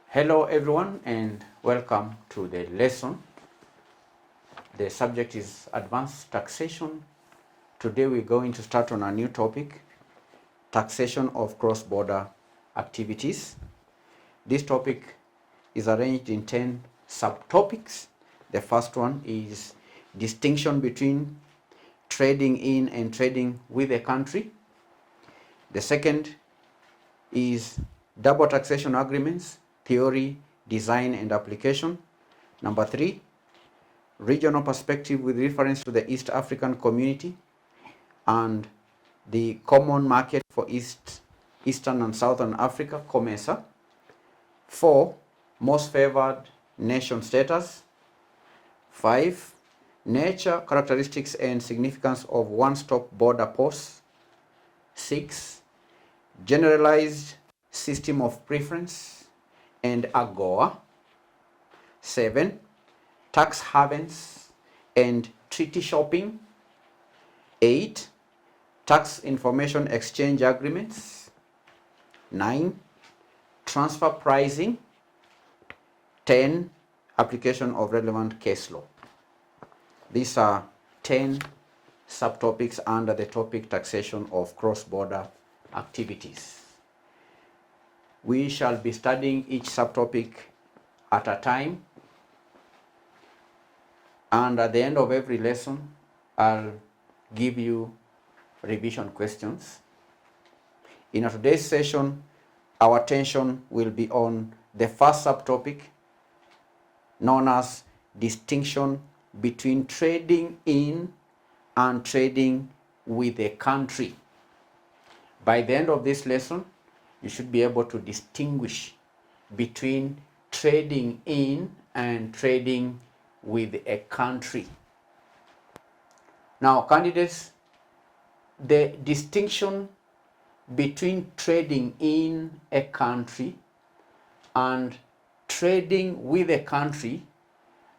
Hello everyone and welcome to the lesson. The subject is Advanced Taxation. Today we're going to start on a new topic, taxation of cross-border activities. This topic is arranged in 10 subtopics. The first one is distinction between trading in and trading with a country. The second is double taxation agreements, theory, design, and application. Number 3, regional perspective with reference to the East African community and the common market for Eastern and Southern Africa, COMESA. 4, most favored nation status. 5, nature, characteristics, and significance of one-stop border posts. 6, generalized system of preference and AGOA. 7, tax havens and treaty shopping. 8, tax information exchange agreements. 9, transfer pricing. 10, application of relevant case law. These are 10 subtopics under the topic taxation of cross-border activities. We shall be studying each subtopic at a time, and at the end of every lesson I'll give you revision questions. In today's session, our attention will be on the first subtopic, known as distinction between trading in and trading with a country. By the end of this lesson, you should be able to distinguish between trading in and trading with a country. Now, candidates, the distinction between trading in a country and trading with a country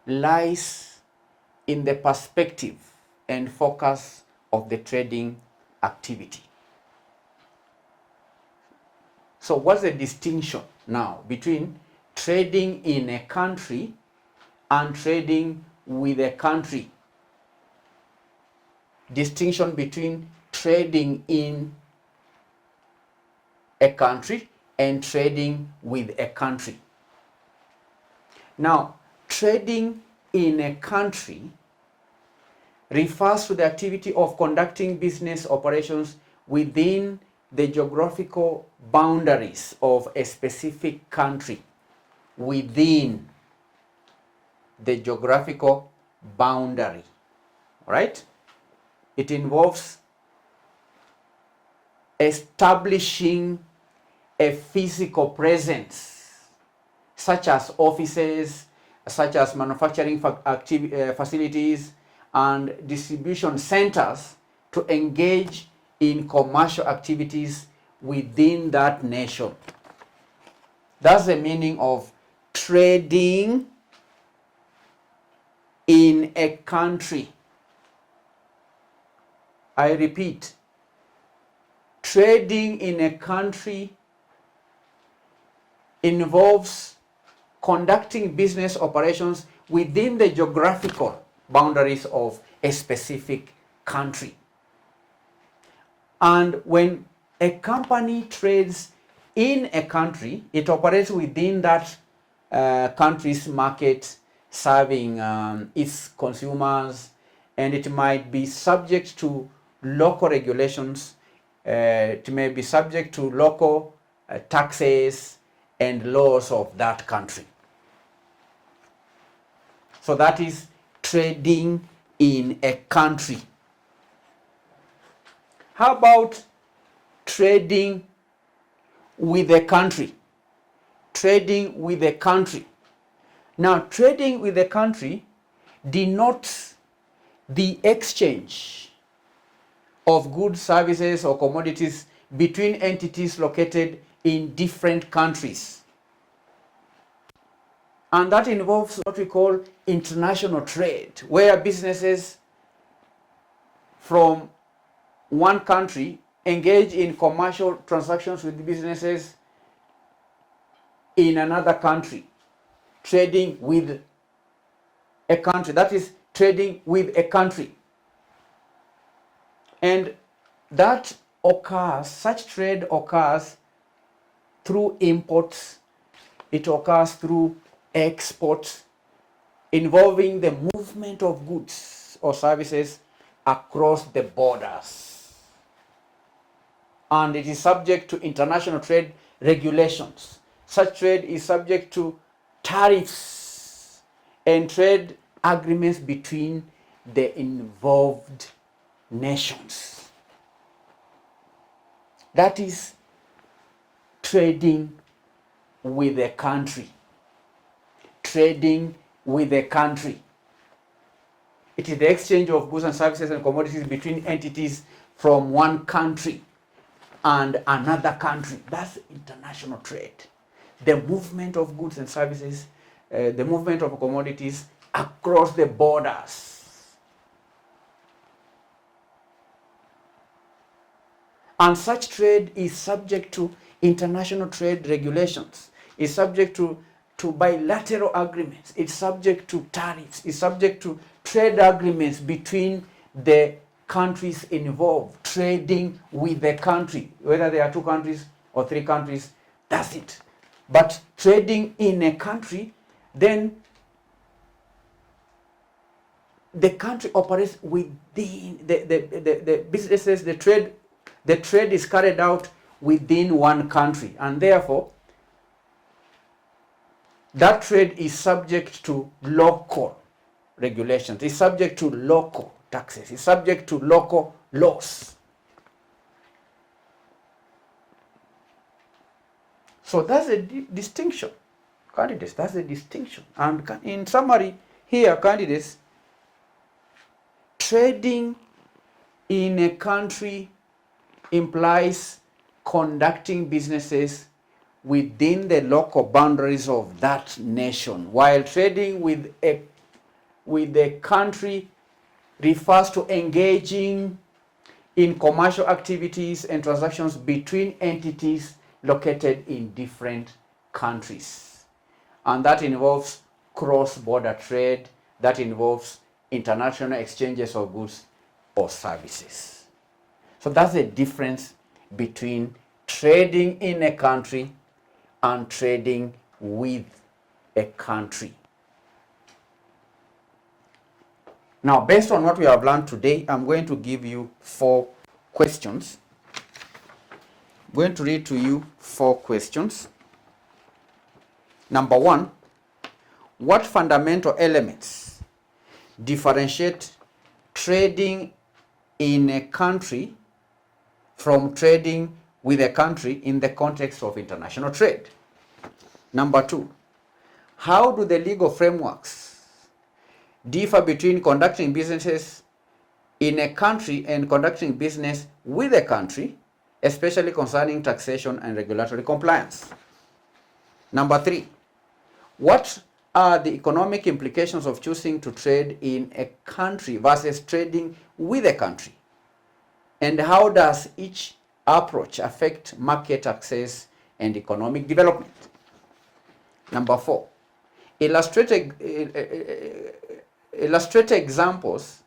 lies in the perspective and focus of the trading activity. So what's the distinction now between trading in a country and trading with a country? Distinction between trading in a country and trading with a country. Now, trading in a country refers to the activity of conducting business operations within the geographical boundaries of a specific country. Within the geographical boundary, right? It involves establishing a physical presence, such as offices, such as manufacturing facilities and distribution centers, to engage in commercial activities within that nation. That's the meaning of trading in a country. I repeat, trading in a country involves conducting business operations within the geographical boundaries of a specific country. And when a company trades in a country, it operates within that country's market, serving its consumers, and it might be subject to local regulations, it may be subject to local taxes and laws of that country. So that is trading in a country. How about trading with a country? Trading with a country. Now, trading with a country denotes the exchange of goods, services, or commodities between entities located in different countries. And that involves what we call international trade, where businesses from one country engage in commercial transactions with businesses in another country, trading with a country, that is trading with a country. And that occurs, such trade occurs through imports, it occurs through exports, involving the movement of goods or services across the borders. And it is subject to international trade regulations. Such trade is subject to tariffs and trade agreements between the involved nations. That is trading with a country. Trading with a country. It is the exchange of goods and services and commodities between entities from one country and another country. That's international trade. The movement of goods and services, the movement of commodities across the borders. And such trade is subject to international trade regulations. It's subject to bilateral agreements. It's subject to tariffs. It's subject to trade agreements between the countries involved, trading with the country, whether there are 2 countries or 3 countries, that's it. But trading in a country, then the country operates within the businesses, the trade is carried out within one country, and therefore that trade is subject to local regulations, is subject to local taxes, is subject to local laws. So that's a distinction, candidates, that's a distinction. And in summary here, candidates, trading in a country implies conducting businesses within the local boundaries of that nation, while trading with a country refers to engaging in commercial activities and transactions between entities located in different countries. And that involves cross-border trade, that involves international exchanges of goods or services. So that's the difference between trading in a country and trading with a country. Now, based on what we have learned today, I'm going to give you 4 questions. I'm going to read to you 4 questions. Number 1, what fundamental elements differentiate trading in a country from trading with a country in the context of international trade? Number 2, how do the legal frameworks differ between conducting businesses in a country and conducting business with a country, especially concerning taxation and regulatory compliance? Number 3, what are the economic implications of choosing to trade in a country versus trading with a country? And how does each approach affect market access and economic development? Number 4, illustrate examples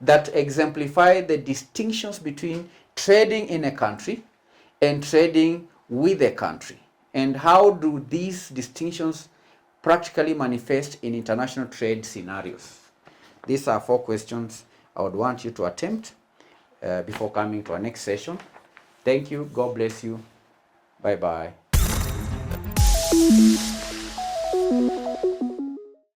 that exemplify the distinctions between trading in a country and trading with a country, and how do these distinctions practically manifest in international trade scenarios? These are 4 questions I would want you to attempt before coming to our next session. Thank you. God bless you. Bye-bye.